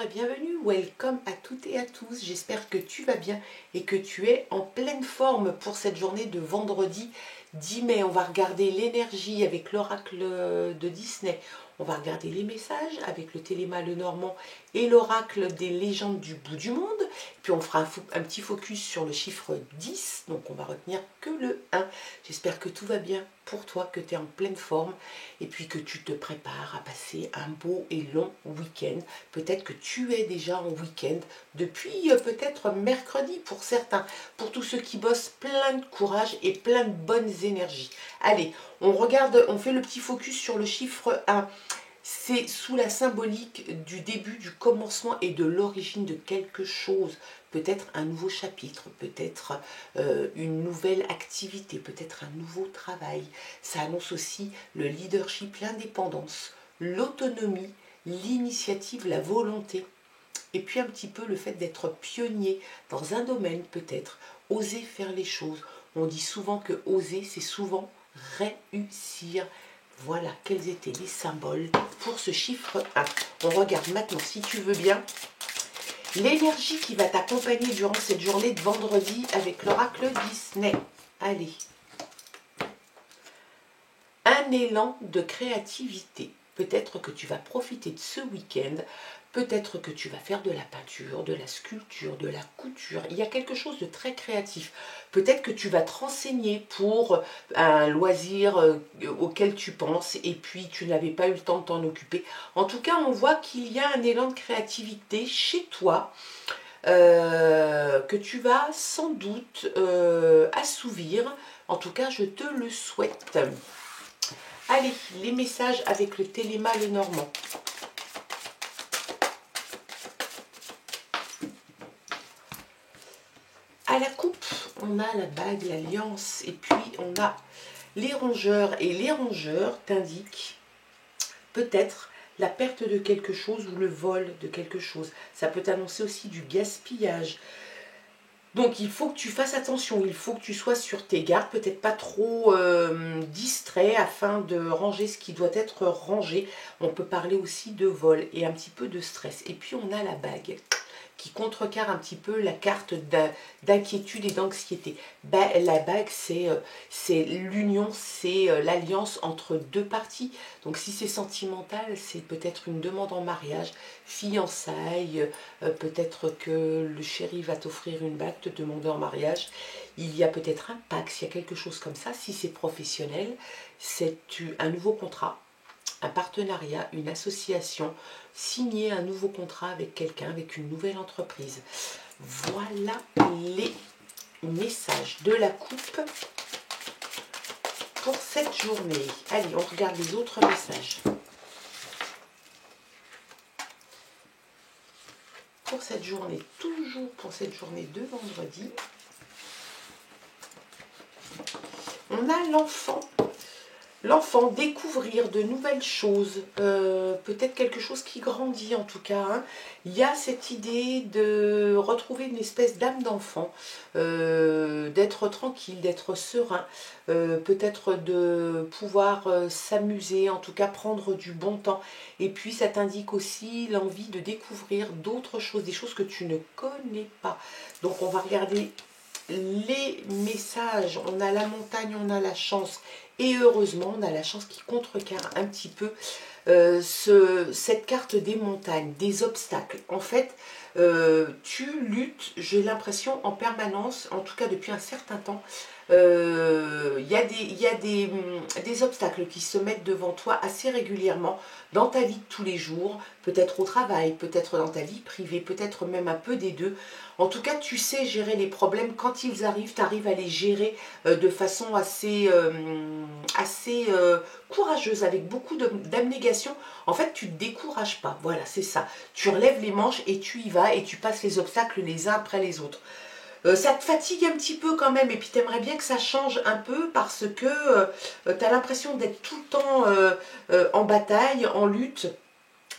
bonjour et bienvenue, welcome à toutes et à tous, j'espère que tu vas bien et que tu es en pleine forme pour cette journée de vendredi 10 mai. On va regarder l'énergie avec l'oracle de Disney, on va regarder les messages avec le Téléma Lenormand et l'oracle des légendes du bout du monde, puis on fera un petit focus sur le chiffre 10, donc on va retenir que le 1. J'espère que tout va bien pour toi, que tu es en pleine forme et puis que tu te prépares à passer un beau et long week-end. Peut-être que tu es déjà en week-end depuis peut-être mercredi pour certains. Pour tous ceux qui bossent, plein de courage et plein de bonnes énergies. Allez, on regarde, on fait le petit focus sur le chiffre 1. C'est sous la symbolique du début, du commencement et de l'origine de quelque chose. Peut-être un nouveau chapitre, peut-être une nouvelle activité, peut-être un nouveau travail. Ça annonce aussi le leadership, l'indépendance, l'autonomie, l'initiative, la volonté. Et puis un petit peu le fait d'être pionnier dans un domaine peut-être, oser faire les choses. On dit souvent que oser, c'est souvent réussir. Voilà quels étaient les symboles pour ce chiffre 1. On regarde maintenant, si tu veux bien, l'énergie qui va t'accompagner durant cette journée de vendredi avec l'oracle Disney. Allez. Un élan de créativité. Peut-être que tu vas profiter de ce week-end. Peut-être que tu vas faire de la peinture, de la sculpture, de la couture. Il y a quelque chose de très créatif. Peut-être que tu vas te renseigner pour un loisir auquel tu penses et puis tu n'avais pas eu le temps de t'en occuper. En tout cas, on voit qu'il y a un élan de créativité chez toi que tu vas sans doute assouvir. En tout cas, je te le souhaite. Allez, les messages avec le Téléma Lenormand. À la coupe, on a la bague, l'alliance, et puis on a les rongeurs. Et les rongeurs t'indiquent peut-être la perte de quelque chose ou le vol de quelque chose. Ça peut annoncer aussi du gaspillage. Donc il faut que tu fasses attention, il faut que tu sois sur tes gardes, peut-être pas trop distrait afin de ranger ce qui doit être rangé. On peut parler aussi de vol et un petit peu de stress. Et puis on a la bague qui contrecarre un petit peu la carte d'inquiétude et d'anxiété. La bague, c'est l'union, c'est l'alliance entre deux parties. Donc si c'est sentimental, c'est peut-être une demande en mariage, fiançailles, peut-être que le chéri va t'offrir une bague, te demander en mariage. Il y a peut-être un pacte, il y a quelque chose comme ça. Si c'est professionnel, c'est un nouveau contrat, un partenariat, une association, signer un nouveau contrat avec quelqu'un, avec une nouvelle entreprise. Voilà les messages de la coupe pour cette journée. Allez, on regarde les autres messages. Pour cette journée, toujours pour cette journée de vendredi, on a l'enfant. L'enfant, découvrir de nouvelles choses, peut-être quelque chose qui grandit en tout cas. Hein. Il y a cette idée de retrouver une espèce d'âme d'enfant, d'être tranquille, d'être serein, peut-être de pouvoir s'amuser, en tout cas prendre du bon temps. Et puis ça t'indique aussi l'envie de découvrir d'autres choses, des choses que tu ne connais pas. Donc on va regarder les messages. On a la montagne, on a la chance. Et heureusement, on a la chance qui contrecarre un petit peu cette carte des montagnes, des obstacles. En fait, tu luttes, j'ai l'impression, en permanence, en tout cas depuis un certain temps. Il y a des obstacles qui se mettent devant toi assez régulièrement dans ta vie de tous les jours, peut-être au travail, peut-être dans ta vie privée, peut-être même un peu des deux. En tout cas, tu sais gérer les problèmes quand ils arrivent, tu arrives à les gérer de façon assez courageuse, avec beaucoup d'abnégation. En fait, tu ne te décourages pas, voilà, c'est ça. Tu relèves les manches et tu y vas et tu passes les obstacles les uns après les autres. Ça te fatigue un petit peu quand même et puis tu aimerais bien que ça change un peu parce que tu as l'impression d'être tout le temps en bataille, en lutte.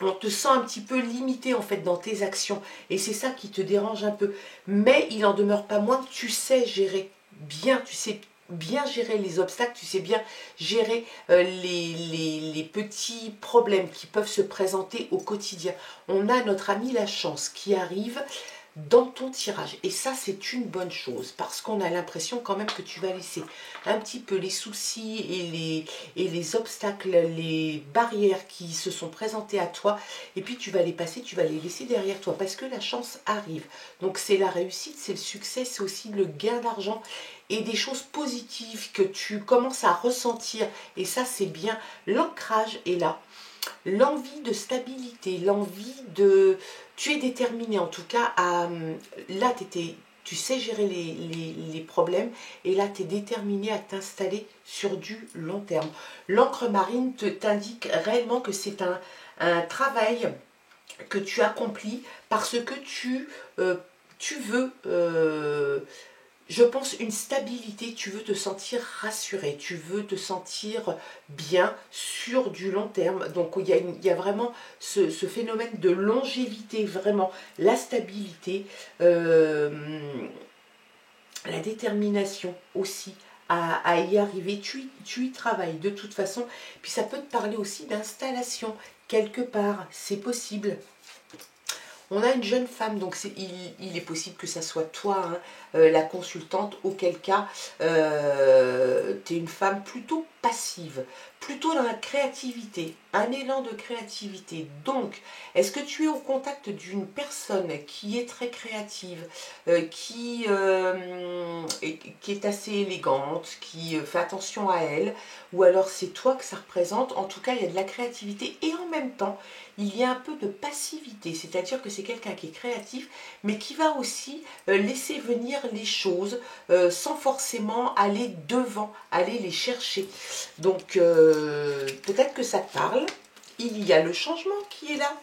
On te sent un petit peu limité en fait dans tes actions et c'est ça qui te dérange un peu. Mais il en demeure pas moins que tu sais gérer bien, tu sais bien gérer les obstacles, tu sais bien gérer les petits problèmes qui peuvent se présenter au quotidien. On a notre ami la chance qui arrive dans ton tirage. Et ça, c'est une bonne chose parce qu'on a l'impression quand même que tu vas laisser un petit peu les soucis et les obstacles, les barrières qui se sont présentées à toi. Et puis, tu vas les passer, tu vas les laisser derrière toi parce que la chance arrive. Donc, c'est la réussite, c'est le succès, c'est aussi le gain d'argent et des choses positives que tu commences à ressentir. Et ça, c'est bien. L'ancrage est là. L'envie de stabilité, l'envie de... Tu es déterminé en tout cas à... Là, tu sais gérer les problèmes et là, tu es déterminé à t'installer sur du long terme. L'encre marine t'indique réellement que c'est un travail que tu accomplis parce que tu veux... je pense une stabilité, tu veux te sentir rassuré, tu veux te sentir bien sur du long terme. Donc il y a vraiment ce phénomène de longévité, vraiment la stabilité, la détermination aussi à y arriver. Tu y travailles de toute façon. Puis ça peut te parler aussi d'installation quelque part, c'est possible. On a une jeune femme, donc il est possible que ça soit toi, hein, la consultante, auquel cas tu es une femme plutôt passive, plutôt dans la créativité, un élan de créativité. Donc, est-ce que tu es au contact d'une personne qui est très créative, qui est assez élégante, qui fait attention à elle, ou alors c'est toi que ça représente? En tout cas, il y a de la créativité et en même temps, il y a un peu de passivité, c'est-à-dire que c'est quelqu'un qui est créatif, mais qui va aussi laisser venir les choses sans forcément aller devant, aller les chercher. Donc, peut-être que ça te parle. Il y a le changement qui est là.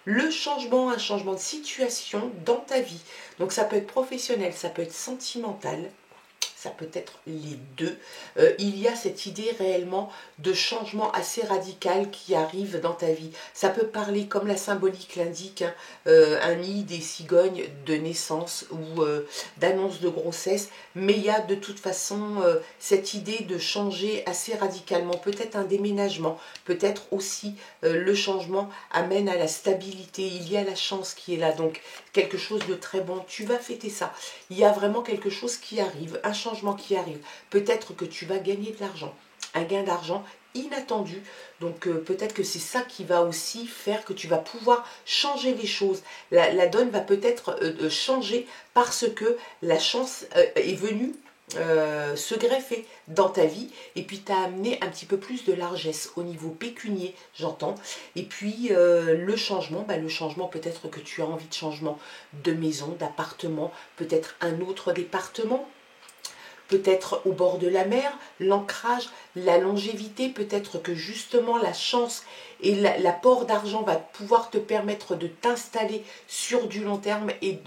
Le changement, un changement de situation dans ta vie. Donc, ça peut être professionnel, ça peut être sentimental. Ça peut être les deux. Il y a cette idée réellement de changement assez radical qui arrive dans ta vie. Ça peut parler, comme la symbolique l'indique, hein, un nid des cigognes de naissance ou d'annonce de grossesse, mais il y a de toute façon cette idée de changer assez radicalement, peut-être un déménagement, peut-être aussi le changement amène à la stabilité, il y a la chance qui est là, donc quelque chose de très bon, tu vas fêter ça. Il y a vraiment quelque chose qui arrive, un changement qui arrive. Peut-être que tu vas gagner de l'argent, un gain d'argent inattendu. Donc peut-être que c'est ça qui va aussi faire que tu vas pouvoir changer les choses. La donne va peut-être changer parce que la chance est venue se greffer dans ta vie et puis t'as amené un petit peu plus de largesse au niveau pécunier, j'entends. Et puis le changement peut-être que tu as envie de changement de maison, d'appartement, peut-être un autre département, peut-être au bord de la mer, l'ancrage, la longévité, peut-être que justement la chance et l'apport d'argent va pouvoir te permettre de t'installer sur du long terme et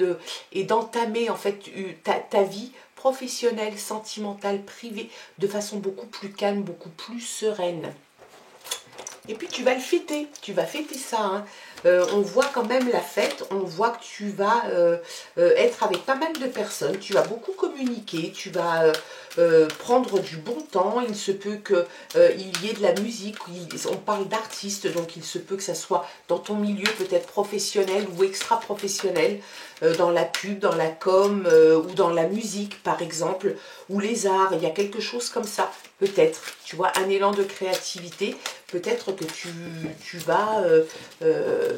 d'entamer en fait ta vie professionnelle, sentimentale, privée, de façon beaucoup plus calme, beaucoup plus sereine. Et puis tu vas le fêter, tu vas fêter ça, hein. On voit quand même la fête, on voit que tu vas être avec pas mal de personnes, tu vas beaucoup communiquer, tu vas prendre du bon temps, il se peut qu'il y ait de la musique, on parle d'artistes, donc il se peut que ça soit dans ton milieu peut-être professionnel ou extra-professionnel, dans la pub, dans la com ou dans la musique par exemple, ou les arts, il y a quelque chose comme ça, peut-être, tu vois, un élan de créativité, peut-être que tu vas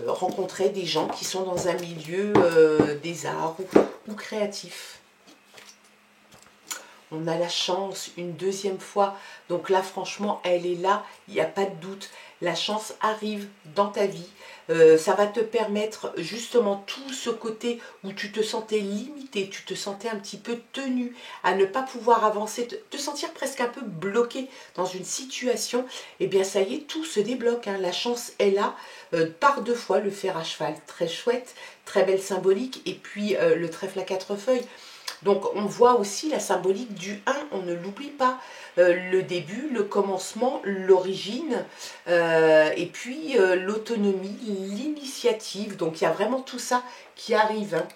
rencontrer des gens qui sont dans un milieu des arts ou créatifs. On a la chance une deuxième fois, donc là franchement elle est là, il n'y a pas de doute, la chance arrive dans ta vie, ça va te permettre justement tout ce côté où tu te sentais limité, tu te sentais un petit peu tenu à ne pas pouvoir avancer, te sentir presque un peu bloqué dans une situation, et bien ça y est, tout se débloque, hein. La chance est là, par deux fois le fer à cheval, très chouette, très belle symbolique, et puis le trèfle à quatre feuilles. Donc on voit aussi la symbolique du 1, on ne l'oublie pas, le début, le commencement, l'origine, et puis l'autonomie, l'initiative, donc il y a vraiment tout ça qui arrive, hein.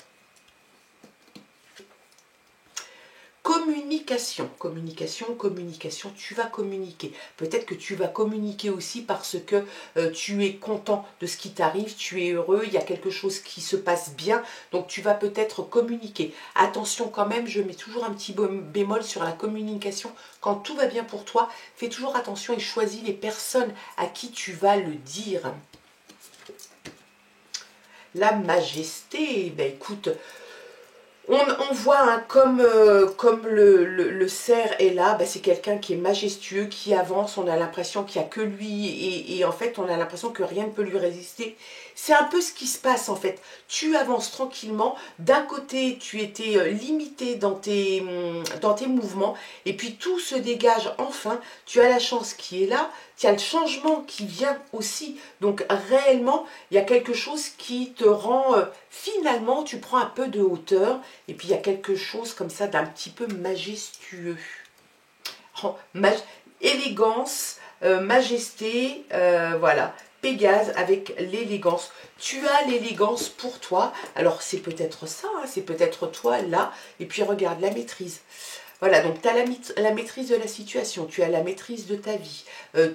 communication, communication, communication, tu vas communiquer. Peut-être que tu vas communiquer aussi parce que tu es content de ce qui t'arrive, tu es heureux, il y a quelque chose qui se passe bien, donc tu vas peut-être communiquer. Attention quand même, je mets toujours un petit bémol sur la communication. Quand tout va bien pour toi, fais toujours attention et choisis les personnes à qui tu vas le dire. La majesté, ben écoute, on voit hein, comme le cerf est là, ben c'est quelqu'un qui est majestueux, qui avance, on a l'impression qu'il n'y a que lui et en fait on a l'impression que rien ne peut lui résister. C'est un peu ce qui se passe en fait, tu avances tranquillement, d'un côté tu étais limité dans tes mouvements et puis tout se dégage enfin, tu as la chance qui est là, tu as le changement qui vient aussi, donc réellement il y a quelque chose qui te rend, finalement tu prends un peu de hauteur et puis il y a quelque chose comme ça d'un petit peu majestueux. Oh, élégance, majesté, voilà. Pégase avec l'élégance. Tu as l'élégance pour toi. Alors c'est peut-être ça, hein, c'est peut-être toi là. Et puis regarde la maîtrise. Voilà, donc tu as la maîtrise de la situation, tu as la maîtrise de ta vie,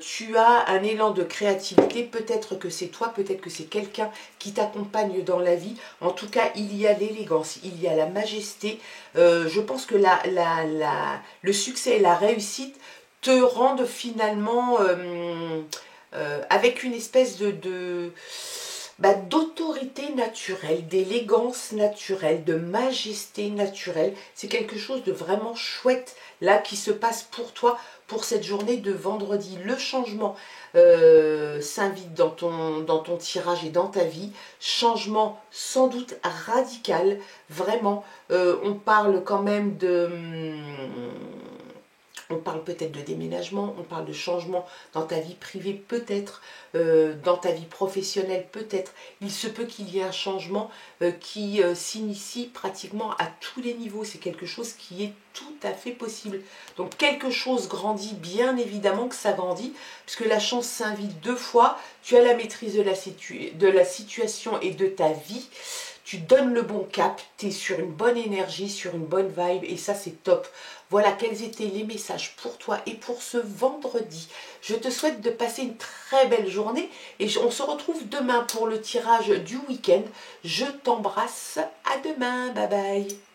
tu as un élan de créativité, peut-être que c'est toi, peut-être que c'est quelqu'un qui t'accompagne dans la vie. En tout cas, il y a l'élégance, il y a la majesté. Je pense que le succès et la réussite te rendent finalement avec une espèce d'autorité naturelle, d'élégance naturelle, de majesté naturelle. C'est quelque chose de vraiment chouette là qui se passe pour toi pour cette journée de vendredi. Le changement s'invite dans ton tirage et dans ta vie. Changement sans doute radical, vraiment. On parle quand même de... On parle peut-être de déménagement, on parle de changement dans ta vie privée, peut-être, dans ta vie professionnelle, peut-être. Il se peut qu'il y ait un changement qui s'initie pratiquement à tous les niveaux. C'est quelque chose qui est tout à fait possible. Donc quelque chose grandit, bien évidemment que ça grandit, puisque la chance s'invite deux fois. Tu as la maîtrise de la situation et de ta vie. Tu donnes le bon cap, tu es sur une bonne énergie, sur une bonne vibe et ça c'est top. Voilà quels étaient les messages pour toi et pour ce vendredi. Je te souhaite de passer une très belle journée et on se retrouve demain pour le tirage du week-end. Je t'embrasse, à demain, bye bye.